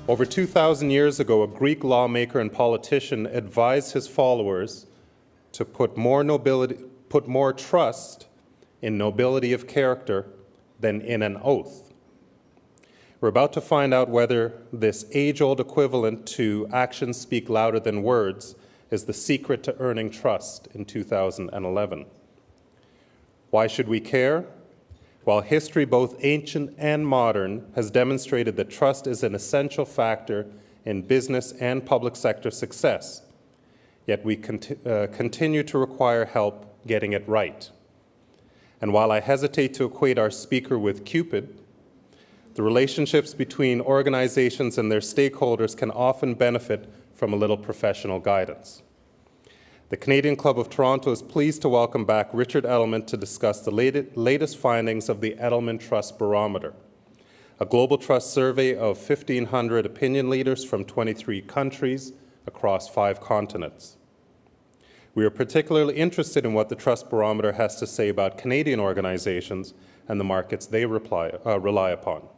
Over 2,000 years ago, a Greek lawmaker and politician advised his followers to put more trust in nobility of character than in an oath. We're about to find out whether this age-old equivalent to actions speak louder than words is the secret to earning trust in 2011. Why should we care? While history, both ancient and modern, has demonstrated that trust is an essential factor in business and public sector success, yet we continue to require help getting it right. And while I hesitate to equate our speaker with Cupid, the relationships between organizations and their stakeholders can often benefit from a little professional guidance. The Canadian Club of Toronto is pleased to welcome back Richard Edelman to discuss the latest findings of the Edelman Trust Barometer, a global trust survey of 1,500 opinion leaders from 23 countries across 5 continents. We are particularly interested in what the Trust Barometer has to say about Canadian organizations and the markets they rely upon.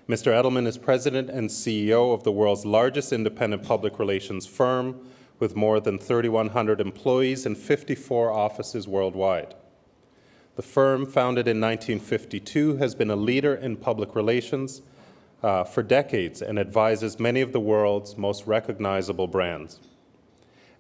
Mr. Edelman is President and CEO of the world's largest independent public relations firm, with more than 3,100 employees and 54 offices worldwide. The firm, founded in 1952, has been a leader in public relations for decades and advises many of the world's most recognizable brands.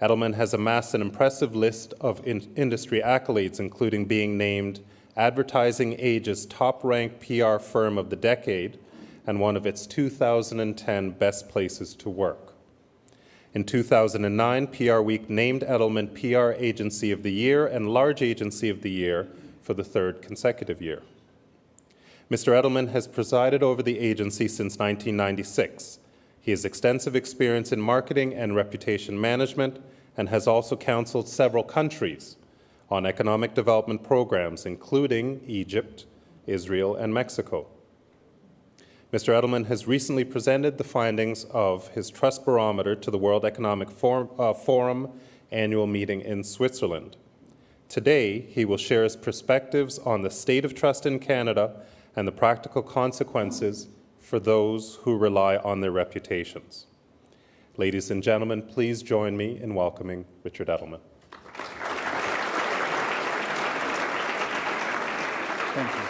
Edelman has amassed an impressive list of industry accolades, including being named Advertising Age's top-ranked PR firm of the decade and one of its 2010 best places to work. In 2009, PR Week named Edelman PR Agency of the Year and Large Agency of the Year for the 3rd consecutive year. Mr. Edelman has presided over the agency since 1996. He has extensive experience in marketing and reputation management and has also counseled several countries on economic development programs, including Egypt, Israel, and Mexico. Mr. Edelman has recently presented the findings of his Trust Barometer to the World Economic Forum annual meeting in Switzerland. Today, he will share his perspectives on the state of trust in Canada and the practical consequences for those who rely on their reputations. Ladies and gentlemen, please join me in welcoming Richard Edelman. Thank you.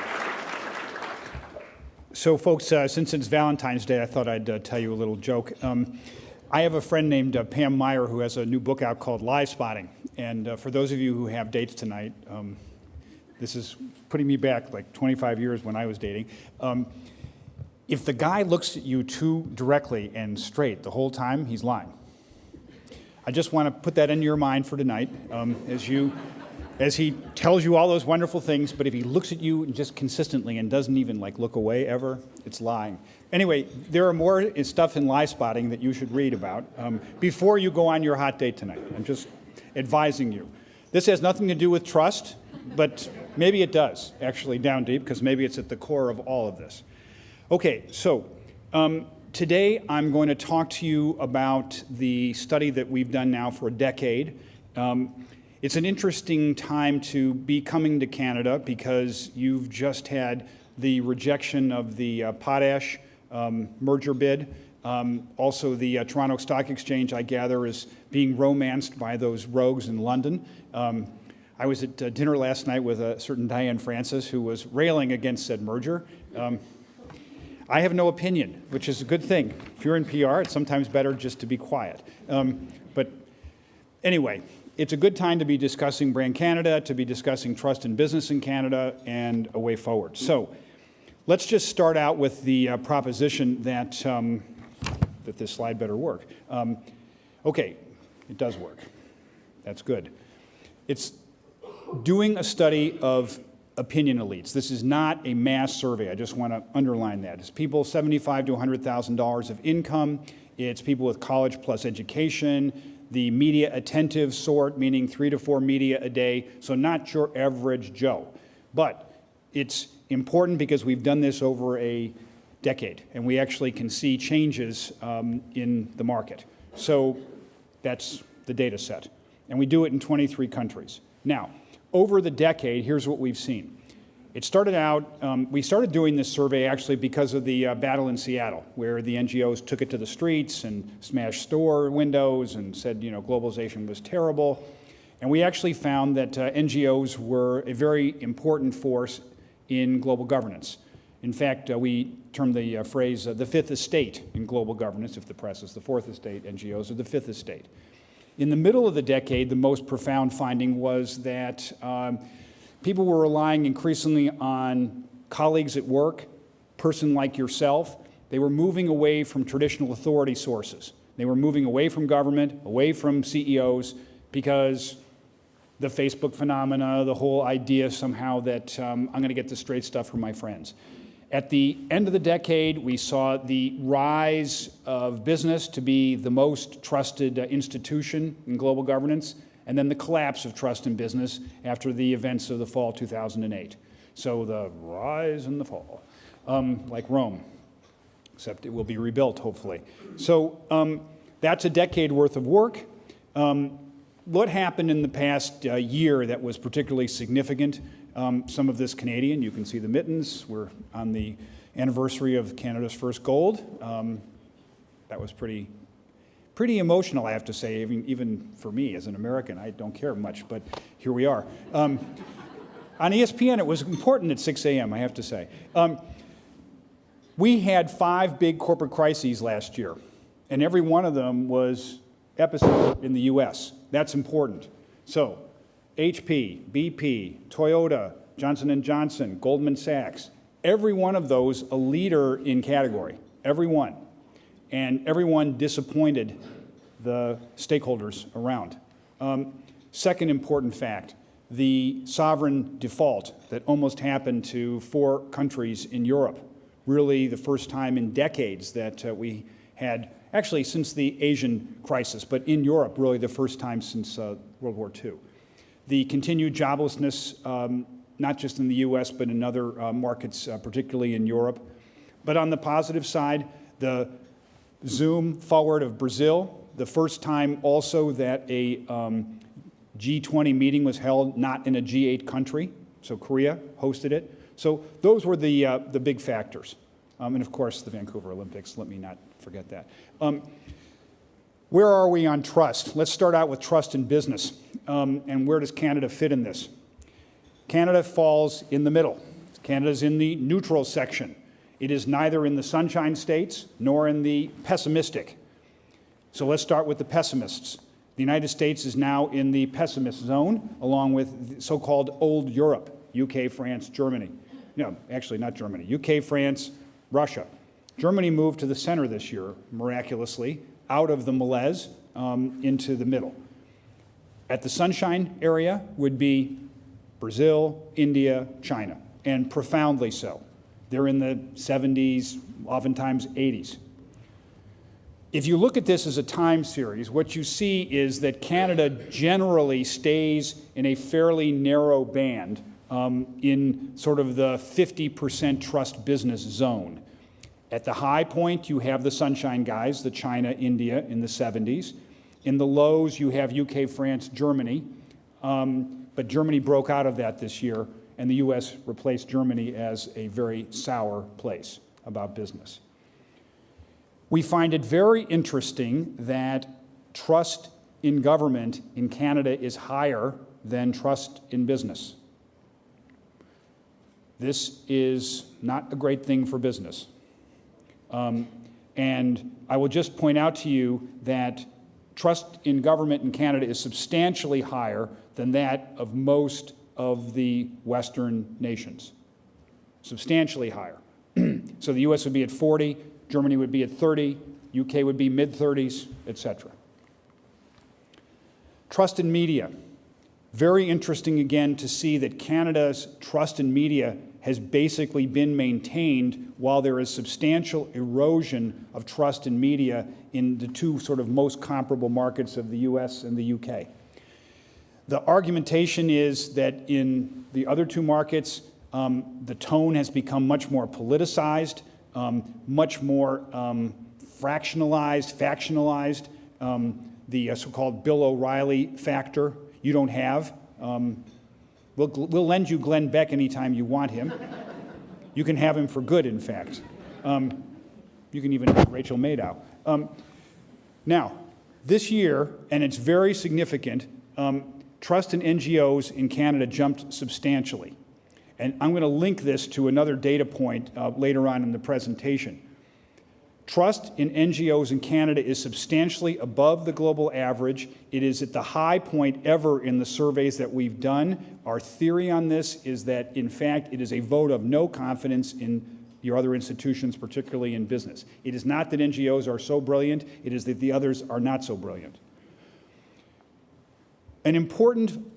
So, folks, since it's Valentine's Day, I thought I'd tell you a little joke. I have a friend named Pam Meyer who has a new book out called Live Spotting. And for those of you who have dates tonight, this is putting me back like 25 years when I was dating. If the guy looks at you too directly and straight the whole time, he's lying. I just want to put that into your mind for tonight as he tells you all those wonderful things, but if he looks at you just consistently and doesn't even look away ever, it's lying. Anyway, there are more stuff in Live Spotting that you should read about before you go on your hot date tonight. I'm just advising you. This has nothing to do with trust, but maybe it does, actually, down deep, because maybe it's at the core of all of this. Okay, so today I'm going to talk to you about the study that we've done now for a decade. It's an interesting time to be coming to Canada because you've just had the rejection of the potash merger bid. Also, the Toronto Stock Exchange, I gather, is being romanced by those rogues in London. I was at dinner last night with a certain Diane Francis who was railing against said merger. I have no opinion, which is a good thing. If you're in PR, it's sometimes better just to be quiet. But anyway, it's a good time to be discussing Brand Canada, to be discussing trust in business in Canada, and a way forward. So let's just start out with the proposition that, that this slide better work. Okay, it does work. That's good. It's doing a study of opinion elites. This is not a mass survey. I just want to underline that. It's people $75,000 to $100,000 of income. It's people with college plus education, the media attentive sort, meaning 3 to 4 media a day, so not your average Joe. But it's important because we've done this over a decade, and we actually can see changes in the market. So that's the data set. And we do it in 23 countries. Now, over the decade, here's what we've seen. It started out, we started doing this survey actually because of the battle in Seattle, where the NGOs took it to the streets and smashed store windows and said, globalization was terrible. And we actually found that NGOs were a very important force in global governance. In fact, we termed the phrase the fifth estate in global governance. If the press is the fourth estate, NGOs are the fifth estate. In the middle of the decade, the most profound finding was that people were relying increasingly on colleagues at work, person like yourself. They were moving away from traditional authority sources. They were moving away from government, away from CEOs, because the Facebook phenomena, the whole idea somehow that I'm going to get the straight stuff from my friends. At the end of the decade, we saw the rise of business to be the most trusted institution in global governance, and then the collapse of trust in business after the events of the fall 2008. So the rise and the fall, like Rome, except it will be rebuilt, hopefully. So that's a decade worth of work. What happened in the past year that was particularly significant? Some of this Canadian, you can see the mittens. We're on the anniversary of Canada's first gold. That was pretty emotional, I have to say, even for me as an American. I don't care much, but here we are. On ESPN, it was important at 6 a.m., I have to say. We had 5 big corporate crises last year, and every one of them was epicenter in the U.S. That's important. So, HP, BP, Toyota, Johnson & Johnson, Goldman Sachs, every one of those a leader in category, every one. And everyone disappointed the stakeholders around. Second important fact, the sovereign default that almost happened to 4 countries in Europe, really the first time in decades that we had, actually since the Asian crisis, but in Europe, really the first time since World War II. The continued joblessness, not just in the US, but in other markets, particularly in Europe. But on the positive side, the zoom forward of Brazil, the first time also that a G20 meeting was held not in a G8 country, so Korea hosted it. So those were the big factors. And of course, the Vancouver Olympics, let me not forget that. Where are we on trust? Let's start out with trust in business. And where does Canada fit in this? Canada falls in the middle. Canada's in the neutral section. It is neither in the sunshine states nor in the pessimistic. So let's start with the pessimists. The United States is now in the pessimist zone, along with so-called old Europe, UK, France, Germany. No, actually not Germany. UK, France, Russia. Germany moved to the center this year, miraculously, out of the malaise into the middle. At the sunshine area would be Brazil, India, China, and profoundly so. They're in the 70s, oftentimes 80s. If you look at this as a time series, what you see is that Canada generally stays in a fairly narrow band in sort of the 50% trust business zone. At the high point, you have the sunshine guys, the China, India in the 70s. In the lows, you have UK, France, Germany. But Germany broke out of that this year, and the US replaced Germany as a very sour place about business. We find it very interesting that trust in government in Canada is higher than trust in business. This is not a great thing for business. And I will just point out to you that trust in government in Canada is substantially higher than that of most of the Western nations. Substantially higher. So the US would be at 40, Germany would be at 30, UK would be mid-30s, etc. Trust in media. Very interesting again to see that Canada's trust in media has basically been maintained while there is substantial erosion of trust in media in the 2 sort of most comparable markets of the US and the UK. The argumentation is that in the other 2 markets, the tone has become much more politicized, much more fractionalized, factionalized, the so-called Bill O'Reilly factor you don't have. We'll lend you Glenn Beck anytime you want him. You can have him for good, in fact. You can even have Rachel Maddow. Now, this year, and it's very significant, trust in NGOs in Canada jumped substantially. And I'm going to link this to another data point later on in the presentation. Trust in NGOs in Canada is substantially above the global average. It is at the high point ever in the surveys that we've done. Our theory on this is that, in fact, it is a vote of no confidence in your other institutions, particularly in business. It is not that NGOs are so brilliant, it is that the others are not so brilliant. An important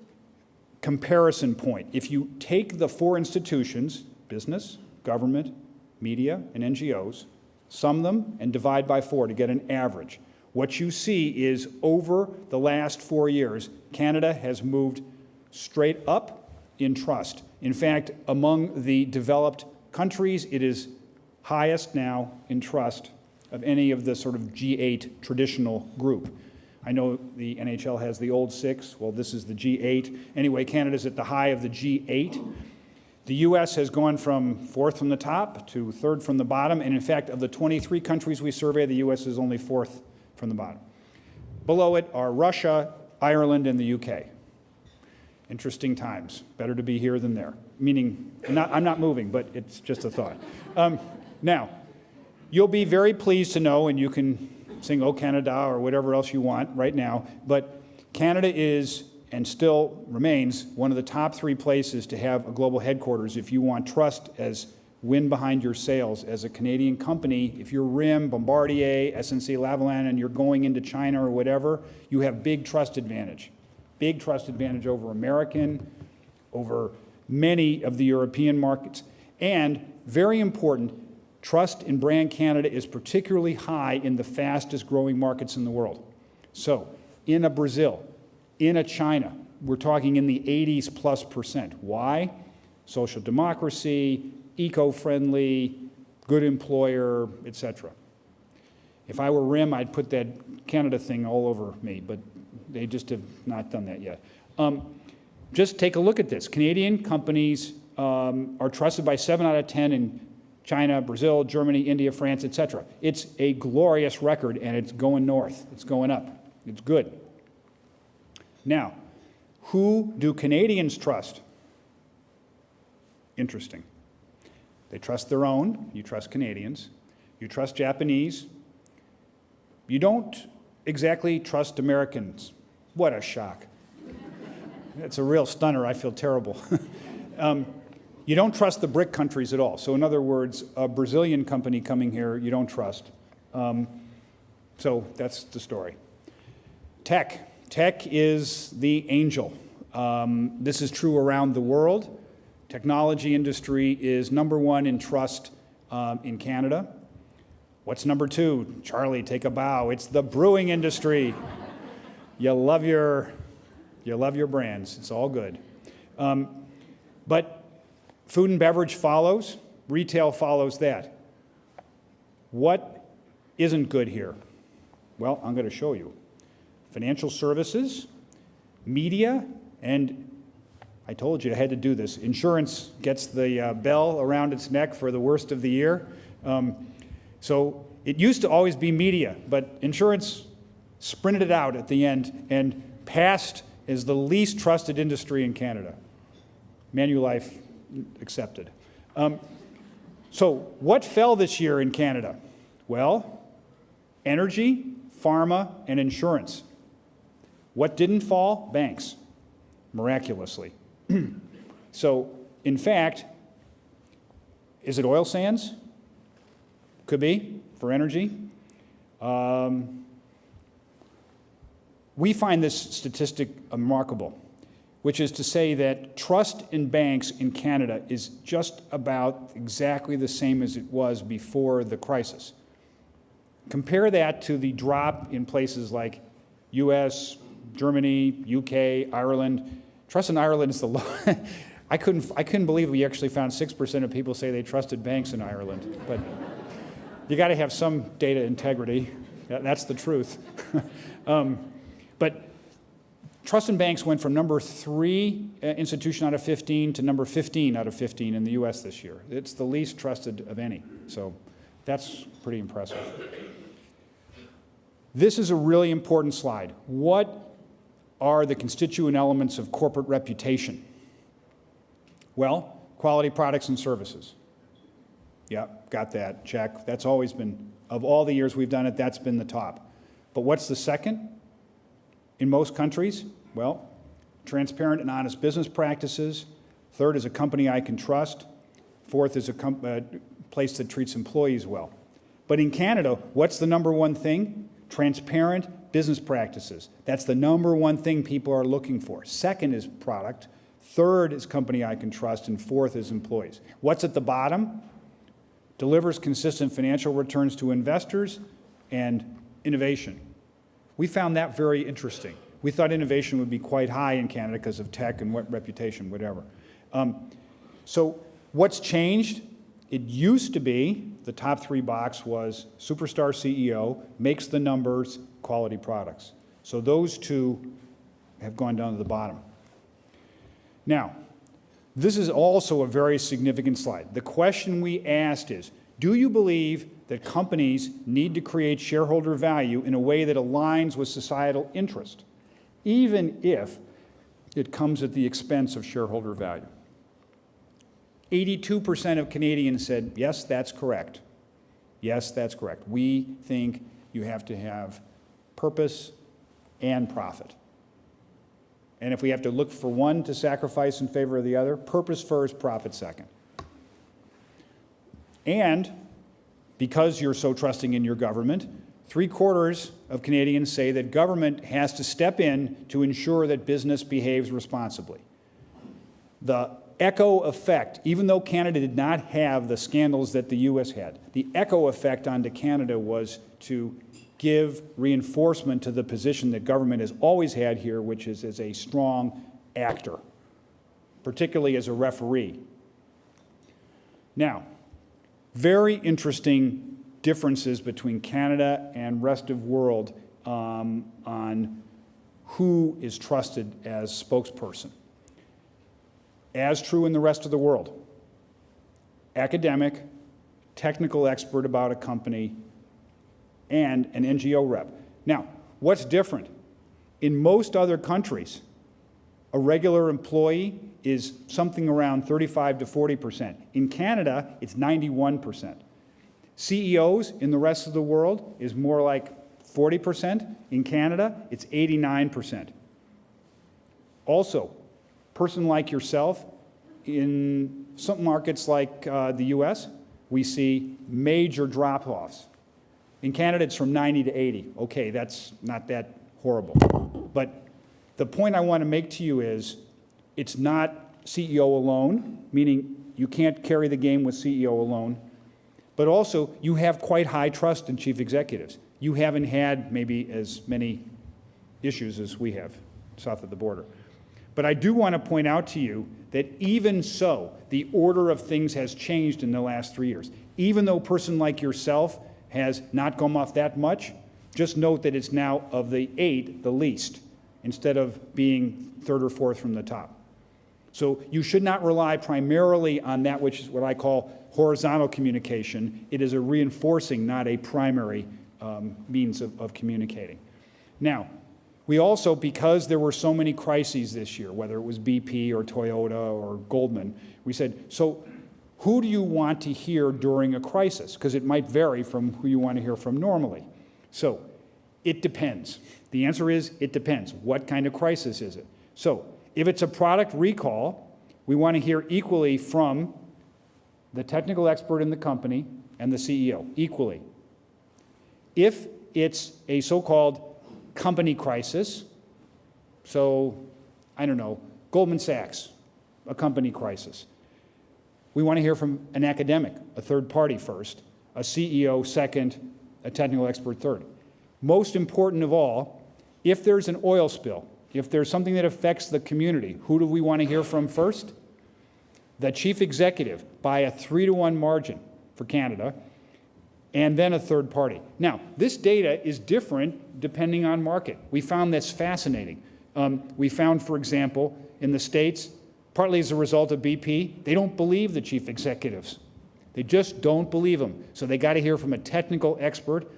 comparison point, if you take the four institutions, business, government, media, and NGOs, sum them and divide by 4 to get an average. What you see is over the last 4 years, Canada has moved straight up in trust. In fact, among the developed countries, it is highest now in trust of any of the sort of G8 traditional group. I know the NHL has the old 6. Well, this is the G8. Anyway, Canada's at the high of the G8. The U.S. has gone from 4th from the top to 3rd from the bottom, and in fact, of the 23 countries we survey, the U.S. is only 4th from the bottom. Below it are Russia, Ireland, and the U.K. Interesting times. Better to be here than there. Meaning, I'm not moving, but it's just a thought. Now, you'll be very pleased to know, and you can sing "O Canada" or whatever else you want right now, but Canada is and still remains one of the top 3 places to have a global headquarters if you want trust as wind behind your sails. As a Canadian company, if you're RIM, Bombardier, SNC-Lavalin, and you're going into China or whatever, you have big trust advantage. Big trust advantage over American, over many of the European markets. And very important, trust in brand Canada is particularly high in the fastest growing markets in the world. So, in a Brazil, in a China, we're talking in the 80+%. Why? Social democracy, eco-friendly, good employer, etc. If I were RIM, I'd put that Canada thing all over me, but they just have not done that yet. Just take a look at this. Canadian companies are trusted by 7 out of 10 in China, Brazil, Germany, India, France, etc. It's a glorious record, and it's going north. It's going up. It's good. Now, who do Canadians trust? Interesting. They trust their own. You trust Canadians. You trust Japanese. You don't exactly trust Americans. What a shock. It's a real stunner. I feel terrible. You don't trust the BRIC countries at all. So in other words, a Brazilian company coming here, you don't trust. So that's the story. Tech. Tech is the angel. This is true around the world. Technology industry is #1 in trust in Canada. What's #2? Charlie, take a bow. It's the brewing industry. You love your brands. It's all good. But food and beverage follows. Retail follows that. What isn't good here? Well, I'm going to show you. Financial services, media, and I told you I had to do this. Insurance gets the bell around its neck for the worst of the year. So it used to always be media, but insurance sprinted it out at the end and passed as the least trusted industry in Canada. Manulife accepted. So what fell this year in Canada? Well, energy, pharma, and insurance. What didn't fall? Banks, miraculously. So, in fact, is it oil sands? Could be, for energy. We find this statistic remarkable, which is to say that trust in banks in Canada is just about exactly the same as it was before the crisis. Compare that to the drop in places like US, Germany, UK, Ireland. Trust in Ireland is the low. I couldn't believe we actually found 6% of people say they trusted banks in Ireland. But you got to have some data integrity. That's the truth. But Trust in banks went from number 3 institution out of 15 to number 15 out of 15 in the US this year. It's the least trusted of any. So that's pretty impressive. This is a really important slide. What are the constituent elements of corporate reputation? Well, quality products and services. Yep, got that, check. That's always been, of all the years we've done it, that's been the top. But what's the second? In most countries, well, transparent and honest business practices. Third is a company I can trust. Fourth is a place that treats employees well. But in Canada, what's the number one thing? Transparent business practices. That's the number one thing people are looking for. Second is product. Third is company I can trust. And fourth is employees. What's at the bottom? Delivers consistent financial returns to investors and innovation. We found that very interesting. We thought innovation would be quite high in Canada because of tech and what reputation, whatever. So what's changed? It used to be the top 3 box was superstar CEO, makes the numbers, quality products. So those two have gone down to the bottom. Now, this is also a very significant slide. The question we asked is, do you believe that companies need to create shareholder value in a way that aligns with societal interest, even if it comes at the expense of shareholder value? 82% of Canadians said, yes, that's correct. Yes, that's correct. We think you have to have purpose and profit. And if we have to look for one to sacrifice in favor of the other, purpose first, profit second. And because you're so trusting in your government, 3/4 of Canadians say that government has to step in to ensure that business behaves responsibly. The echo effect, even though Canada did not have the scandals that the US had, the echo effect onto Canada was to give reinforcement to the position that government has always had here, which is as a strong actor, particularly as a referee. Now, very interesting differences between Canada and rest of world on who is trusted as spokesperson. As true in the rest of the world. Academic, technical expert about a company, and an NGO rep. Now, what's different? In most other countries, a regular employee is something around 35 to 40%. In Canada, it's 91%. CEOs in the rest of the world is more like 40%. In Canada, it's 89%. Also, person like yourself, in some markets like the US, we see major drop-offs. In Canada, it's from 90 to 80. Okay, that's not that horrible. But the point I want to make to you is it's not CEO alone, meaning you can't carry the game with CEO alone, but also you have quite high trust in chief executives. You haven't had maybe as many issues as we have south of the border. But I do want to point out to you that even so, the order of things has changed in the last 3 years. Even though a person like yourself has not come off that much, just note that it's now of the 8, the least, instead of being 3rd or 4th from the top. So you should not rely primarily on that which is what I call horizontal communication. It is a reinforcing, not a primary means of communicating. Now, we also, because there were so many crises this year, whether it was BP or Toyota or Goldman, we said, so who do you want to hear during a crisis? Because it might vary from who you want to hear from normally. So it depends. The answer is it depends. What kind of crisis is it? So if it's a product recall, we want to hear equally from the technical expert in the company and the CEO, equally. If it's a so-called company crisis, so, I don't know, Goldman Sachs, a company crisis, we want to hear from an academic, a third party first, a CEO second, a technical expert third. Most important of all, if there's an oil spill, if there's something that affects the community, who do we want to hear from first? The chief executive by a 3-to-1 margin for Canada, and then a third party. Now, this data is different depending on market. We found this fascinating. We found, for example, in the States, partly as a result of BP, they don't believe the chief executives. They just don't believe them. So they got to hear from a technical expert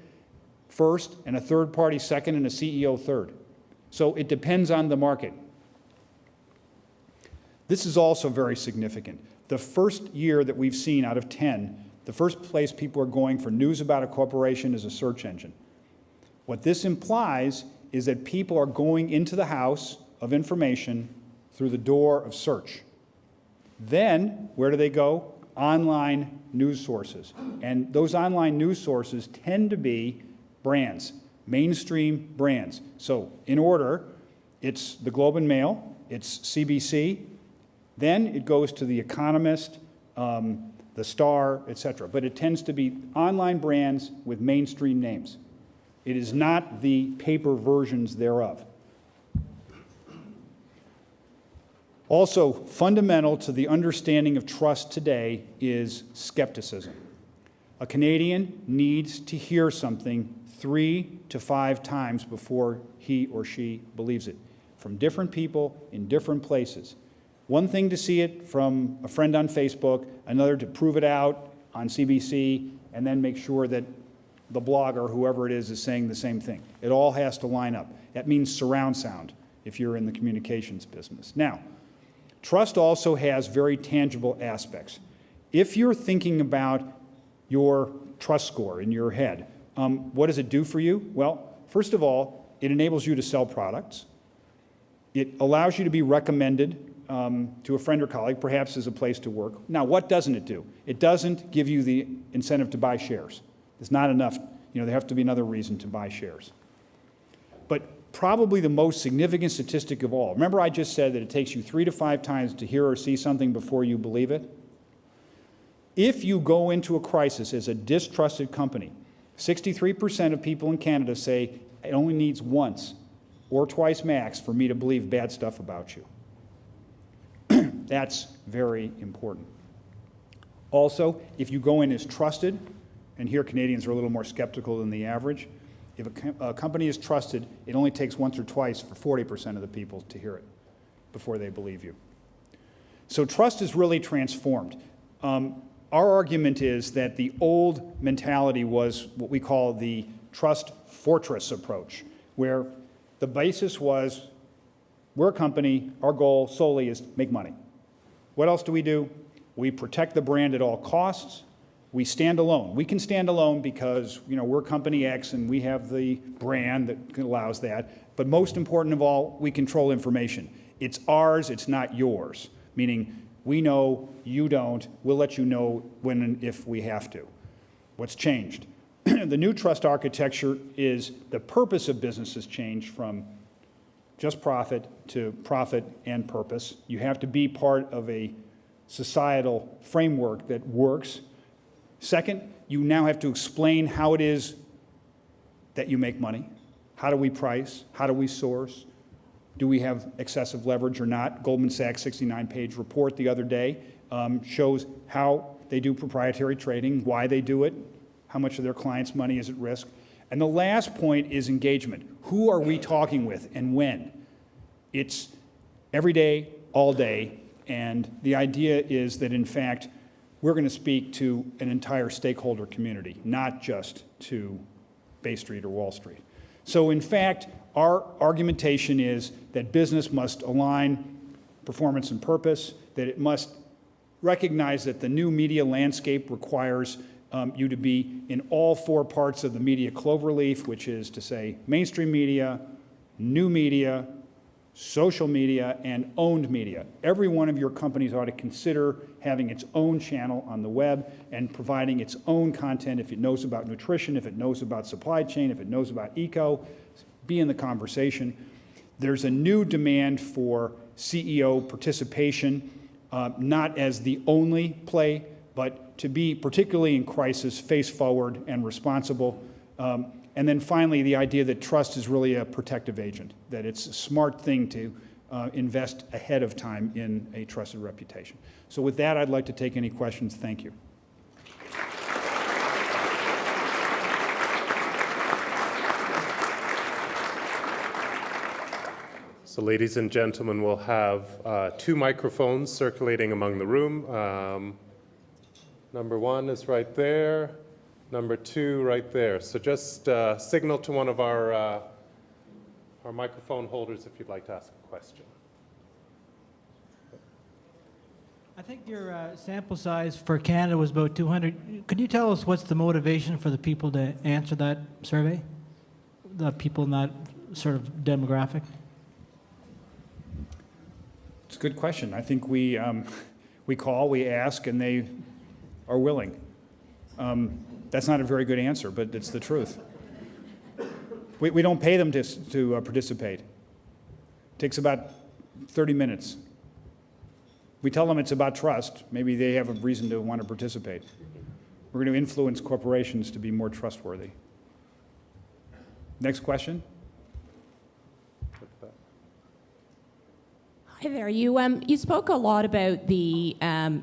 first, and a third party second, and a CEO third. So it depends on the market. This is also very significant. The first year that we've seen out of 10, the first place people are going for news about a corporation is a search engine. What this implies is that people are going into the house of information through the door of search. Then, where do they go? Online news sources. And those online news sources tend to be brands, mainstream brands. So, in order, it's the Globe and Mail, it's CBC, then it goes to The Economist, The Star, etc. But it tends to be online brands with mainstream names. It is not the paper versions thereof. Also, fundamental to the understanding of trust today is skepticism. A Canadian needs to hear something 3 to 5 times before he or she believes it, from different people in different places. One thing to see it from a friend on Facebook, another to prove it out on CBC, and then make sure that the blogger, whoever it is saying the same thing. It all has to line up. That means surround sound if you're in the communications business. Now, trust also has very tangible aspects. If you're thinking about your trust score in your head, what does it do for you? Well, first of all, it enables you to sell products. It allows you to be recommended to a friend or colleague, perhaps as a place to work. Now, what doesn't it do? It doesn't give you the incentive to buy shares. It's not enough. There has to be another reason to buy shares. But probably the most significant statistic of all, remember I just said that it takes you 3 to 5 times to hear or see something before you believe it? If you go into a crisis as a distrusted company, 63% of people in Canada say it only needs once or twice max for me to believe bad stuff about you. That's very important. Also, if you go in as trusted, and here Canadians are a little more skeptical than the average, if a company is trusted, it only takes once or twice for 40% of the people to hear it before they believe you. So trust is really transformed. Our argument is that the old mentality was what we call the trust fortress approach, where the basis was we're a company, our goal solely is to make money. What else do? We protect the brand at all costs. We stand alone. We can stand alone because we're company X and we have the brand that allows that. But most important of all, we control information. It's ours, it's not yours. Meaning we know, you don't, we'll let you know when and if we have to. What's changed? The new trust architecture is the purpose of business has changed from just profit to profit and purpose. You have to be part of a societal framework that works. Second, you now have to explain how it is that you make money. How do we price? How do we source? Do we have excessive leverage or not? Goldman Sachs' 69-page report the other day shows how they do proprietary trading, why they do it, how much of their clients' money is at risk. And the last point is engagement. Who are we talking with and when? It's every day, all day, and the idea is that, in fact, we're going to speak to an entire stakeholder community, not just to Bay Street or Wall Street. So, in fact, our argumentation is that business must align performance and purpose, that it must recognize that the new media landscape requires you to be in all 4 parts of the media cloverleaf, which is to say mainstream media, new media, social media, and owned media. Every one of your companies ought to consider having its own channel on the web and providing its own content if it knows about nutrition, if it knows about supply chain, if it knows about eco, be in the conversation. There's a new demand for CEO participation, not as the only play, but to be, particularly in crisis, face forward and responsible. And then finally, the idea that trust is really a protective agent, that it's a smart thing to invest ahead of time in a trusted reputation. So with that, I'd like to take any questions. Thank you. So ladies and gentlemen, we'll have 2 microphones circulating among the room. Number 1 is right there. Number 2 right there. So just signal to one of our microphone holders if you'd like to ask a question. I think your sample size for Canada was about 200. Could you tell us what's the motivation for the people to answer that survey? The people in that sort of demographic? It's a good question. I think we call, we ask, and they are willing. That's not a very good answer, but it's the truth. We don't pay them to participate. It takes about 30 minutes. We tell them it's about trust. Maybe they have a reason to want to participate. We're going to influence corporations to be more trustworthy. Next question. Hi there. You spoke a lot about the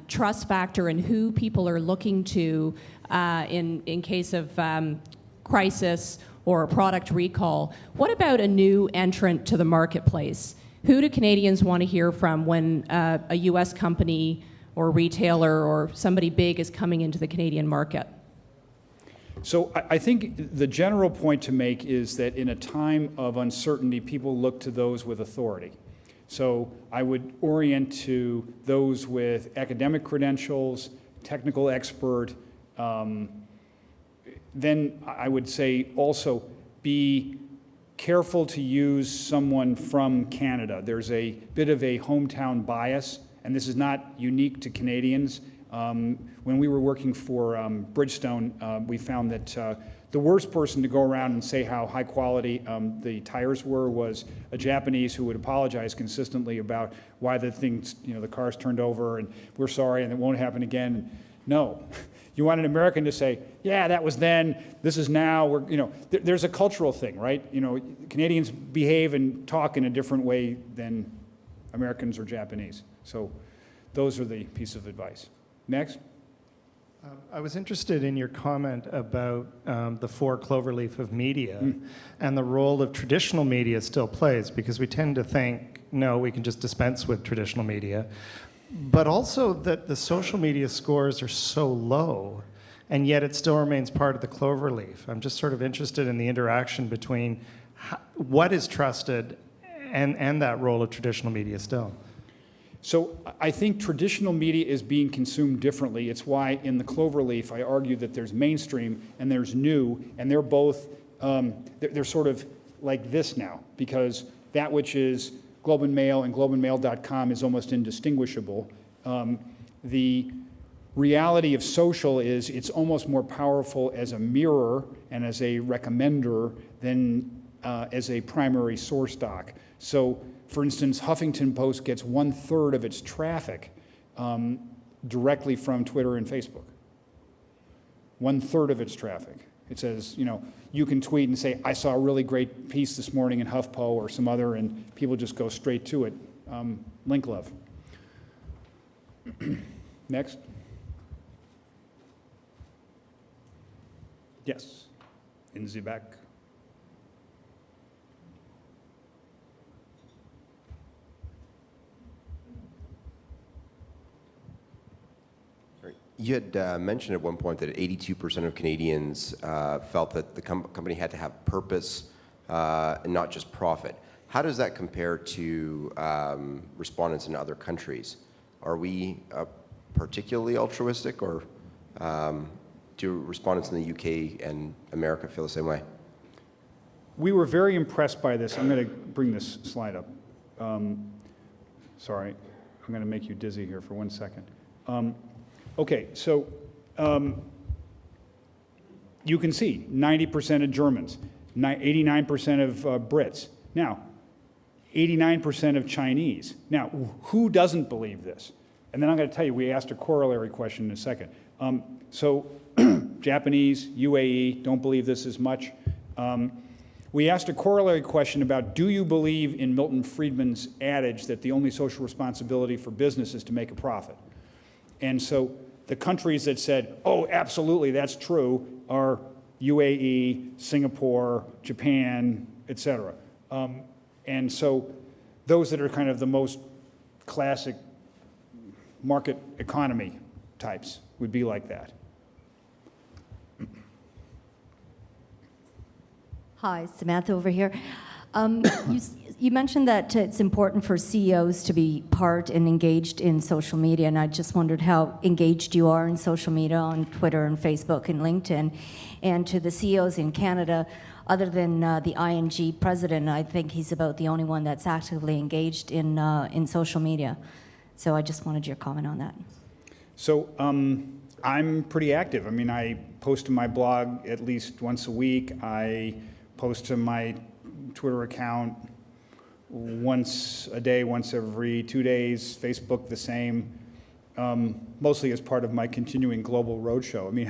trust factor and who people are looking to in case of crisis or a product recall. What about a new entrant to the marketplace? Who do Canadians want to hear from when a U.S. company or retailer or somebody big is coming into the Canadian market? So I think the general point to make is that in a time of uncertainty, people look to those with authority. So I would orient to those with academic credentials, technical expert. Then I would say also be careful to use someone from Canada. There's a bit of a hometown bias, and this is not unique to Canadians. When we were working for Bridgestone, we found that the worst person to go around and say how high quality the tires were was a Japanese who would apologize consistently about why the things, the cars turned over and we're sorry and it won't happen again. No. You want an American to say, yeah, that was then, this is now. There's a cultural thing, right? Canadians behave and talk in a different way than Americans or Japanese. So those are the piece of advice. Next. I was interested in your comment about the 4 cloverleaf of media and the role of traditional media still plays, because we tend to think, no, we can just dispense with traditional media. But also that the social media scores are so low, and yet it still remains part of the cloverleaf. I'm just sort of interested in the interaction between what is trusted and that role of traditional media still. So I think traditional media is being consumed differently. It's why in the cloverleaf I argue that there's mainstream and there's new, and they're both, they're sort of like this now, because that which is Globe and Mail and globeandmail.com is almost indistinguishable. The reality of social is it's almost more powerful as a mirror and as a recommender than as a primary source doc. So, for instance, Huffington Post gets 1/3 of its traffic directly from Twitter and Facebook. 1/3 of its traffic. It says, you can tweet and say, I saw a really great piece this morning in HuffPo or some other, and people just go straight to it. Link love. Next. Yes, in the back. You had mentioned at one point that 82% of Canadians felt that the company had to have purpose and not just profit. How does that compare to respondents in other countries? Are we particularly altruistic, or do respondents in the UK and America feel the same way? We were very impressed by this. I'm going to bring this slide up. Sorry, I'm going to make you dizzy here for 1 second. Okay, so you can see 90% of Germans, 89% of Brits. Now, 89% of Chinese. Now, who doesn't believe this? And then I'm going to tell you, we asked a corollary question in a second. So Japanese, UAE, don't believe this as much. We asked a corollary question about, do you believe in Milton Friedman's adage that the only social responsibility for business is to make a profit? And so the countries that said, oh, absolutely, that's true, are UAE, Singapore, Japan, et cetera. And so those that are kind of the most classic market economy types would be like that. Hi, Samantha over here. You mentioned that it's important for CEOs to be part and engaged in social media, and I just wondered how engaged you are in social media on Twitter and Facebook and LinkedIn. And to the CEOs in Canada, other than the ING president, I think he's about the only one that's actively engaged in social media. So I just wanted your comment on that. So I'm pretty active. I mean, I post to my blog at least once a week. I post to my Twitter account once a day, once every 2 days. Facebook the same, mostly as part of my continuing global roadshow. I mean,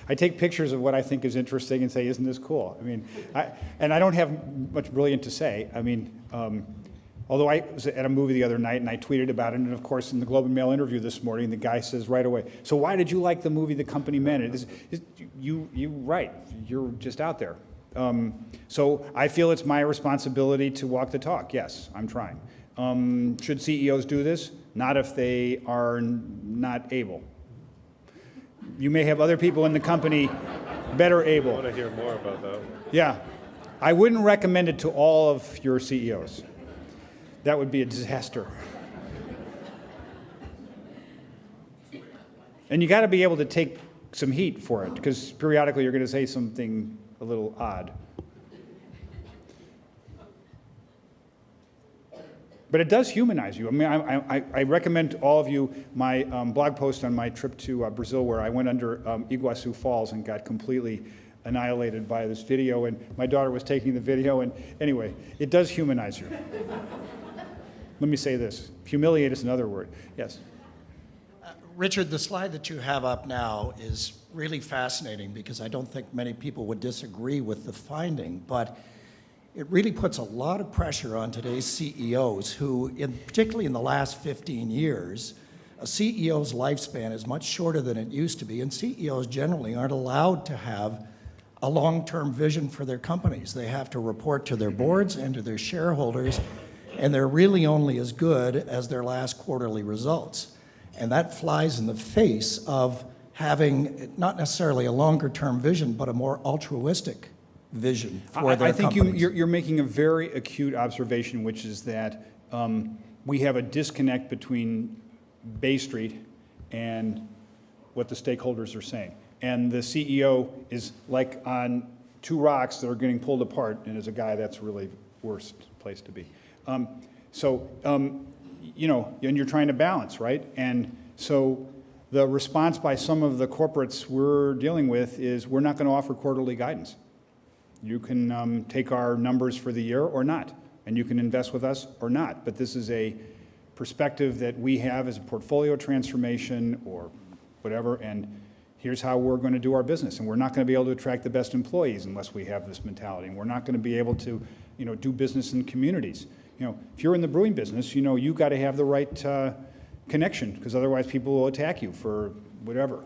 I take pictures of what I think is interesting and say, isn't this cool? I mean, I don't have much brilliant to say. I mean, although I was at a movie the other night and I tweeted about it, and of course in the Globe and Mail interview this morning, the guy says right away, so why did you like the movie The Company Men? You right, you're just out there. So I feel it's my responsibility to walk the talk. Yes, I'm trying. Should CEOs do this? Not if they are not able. You may have other people in the company better able. I want to hear more about that. Yeah. I wouldn't recommend it to all of your CEOs. That would be a disaster. And you got to be able to take some heat for it, because periodically you're going to say something a little odd. But it does humanize you. I mean, I recommend to all of you my blog post on my trip to Brazil, where I went under Iguazu Falls and got completely annihilated by this video, and my daughter was taking the video, and anyway, it does humanize you. Let me say this. Humiliate is another word. Yes? Richard, the slide that you have up now is really fascinating, because I don't think many people would disagree with the finding, but it really puts a lot of pressure on today's CEOs who, particularly in the last 15 years, a CEO's lifespan is much shorter than it used to be, and CEOs generally aren't allowed to have a long-term vision for their companies. They have to report to their boards and to their shareholders, and they're really only as good as their last quarterly results. And that flies in the face of having not necessarily a longer-term vision, but a more altruistic vision for their companies. I think you're making a very acute observation, which is that we have a disconnect between Bay Street and what the stakeholders are saying. And the CEO is like on two rocks that are getting pulled apart, and as a guy, that's really worst place to be. You know, and you're trying to balance, right? And so the response by some of the corporates we're dealing with is, we're not going to offer quarterly guidance. You can take our numbers for the year or not, and you can invest with us or not. But this is a perspective that we have as a portfolio transformation or whatever, and here's how we're going to do our business. And we're not going to be able to attract the best employees unless we have this mentality. And we're not going to be able to, you know, do business in communities. You know, if you're in the brewing business, you know, you got to have the right connection, because otherwise people will attack you for whatever,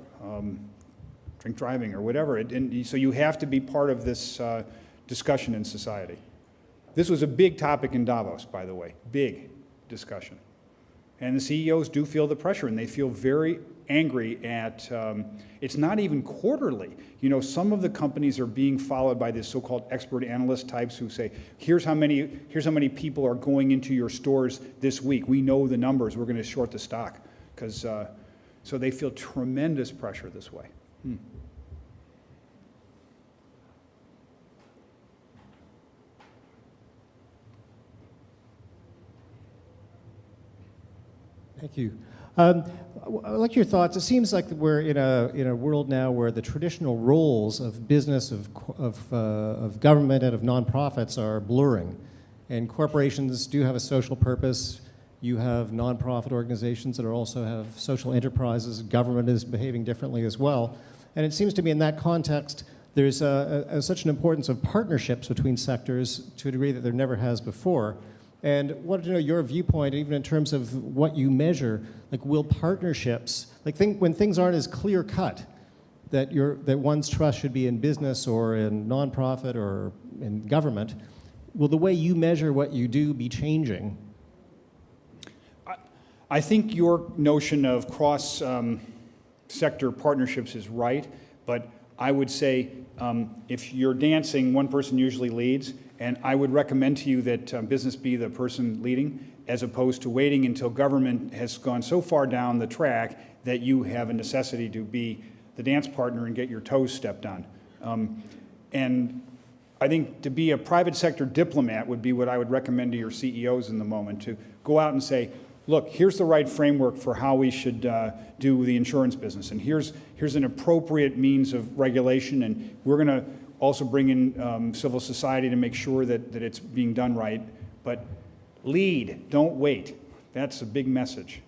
drink driving or whatever. And so you have to be part of this discussion in society. This was a big topic in Davos, by the way, big discussion. And the CEOs do feel the pressure, and they feel very angry at, it's not even quarterly. You know, some of the companies are being followed by this so-called expert analyst types who say, here's how many people are going into your stores this week. We know the numbers. We're going to short the stock. Because, so they feel tremendous pressure this way. Thank you. I'd like your thoughts. It seems like we're in a world now where the traditional roles of business, of government, and of nonprofits are blurring, and corporations do have a social purpose. You have nonprofit organizations that also have social enterprises. Government is behaving differently as well, and it seems to me in that context there's such an importance of partnerships between sectors to a degree that there never has before. And wanted to know your viewpoint, even in terms of what you measure. Like, will partnerships, like when things aren't as clear cut, that one's trust should be in business or in nonprofit or in government, will the way you measure what you do be changing I think your notion of cross-sector partnerships is right, but I would say if you're dancing, one person usually leads, and I would recommend to you that business be the person leading, as opposed to waiting until government has gone so far down the track that you have a necessity to be the dance partner and get your toes stepped on. And I think to be a private sector diplomat would be what I would recommend to your CEOs in the moment, to go out and say, look, here's the right framework for how we should do the insurance business, and here's an appropriate means of regulation, and we're going to also bring in civil society to make sure that it's being done right. But lead, don't wait. That's a big message.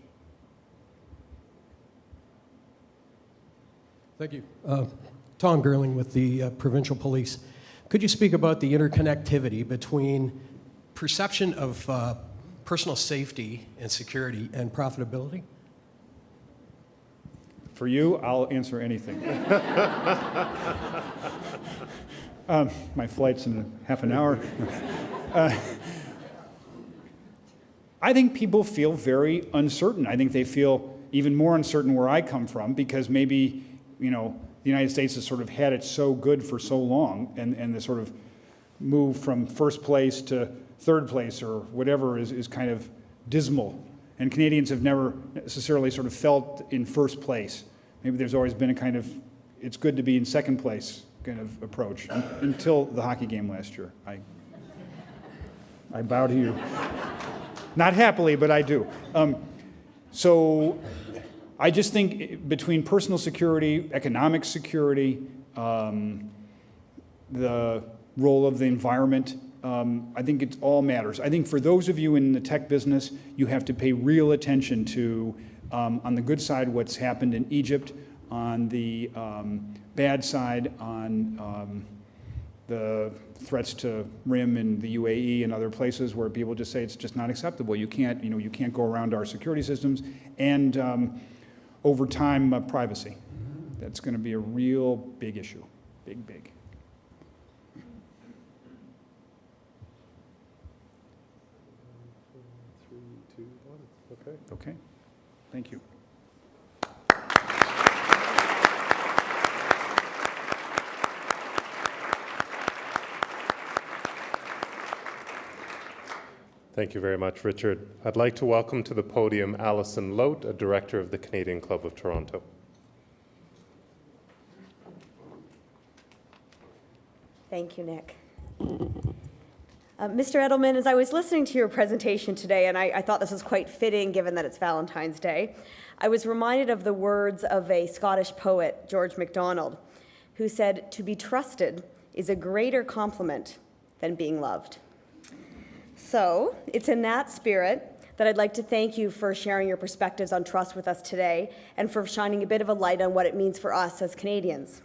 Thank you. Tom Gerling with the Provincial Police. Could you speak about the interconnectivity between perception of personal safety and security and profitability? For you, I'll answer anything. My flight's in half an hour. I think people feel very uncertain. I think they feel even more uncertain where I come from, because maybe, the United States has sort of had it so good for so long, and the sort of move from first place to third place or whatever is kind of dismal. And Canadians have never necessarily sort of felt in first place. Maybe there's always been a kind of, it's good to be in second place kind of approach, until the hockey game last year. I bow to you. Not happily, but I do. So I just think between personal security, economic security, the role of the environment, I think it all matters. I think for those of you in the tech business, you have to pay real attention to, on the good side, what's happened in Egypt, on the bad side, on the threats to RIM in the UAE and other places where people just say it's just not acceptable. You can't, you can't go around our security systems, and over time, privacy. That's going to be a real big issue, big. Okay. Thank you. Thank you very much, Richard. I'd like to welcome to the podium Alison Lote, a director of the Canadian Club of Toronto. Thank you, Nick. Mr. Edelman, as I was listening to your presentation today, and I thought this was quite fitting given that it's Valentine's Day, I was reminded of the words of a Scottish poet, George MacDonald, who said, "To be trusted is a greater compliment than being loved." So it's in that spirit that I'd like to thank you for sharing your perspectives on trust with us today, and for shining a bit of a light on what it means for us as Canadians.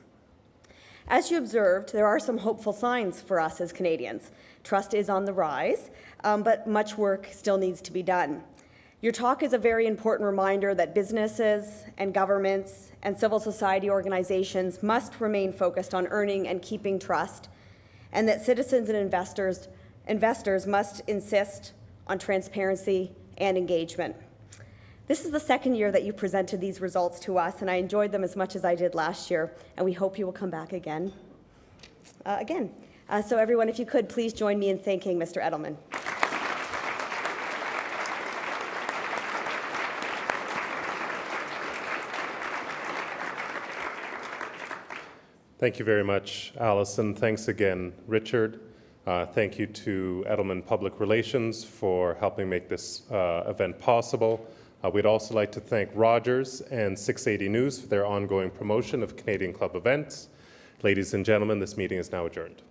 As you observed, there are some hopeful signs for us as Canadians. Trust is on the rise, but much work still needs to be done. Your talk is a very important reminder that businesses and governments and civil society organizations must remain focused on earning and keeping trust, and that citizens and investors must insist on transparency and engagement. This is the second year that you presented these results to us, and I enjoyed them as much as I did last year, and we hope you will come back again. So everyone, if you could, please join me in thanking Mr. Edelman. Thank you very much, Alison. Thanks again, Richard. Thank you to Edelman Public Relations for helping make this event possible. We'd also like to thank Rogers and 680 News for their ongoing promotion of Canadian Club events. Ladies and gentlemen, this meeting is now adjourned.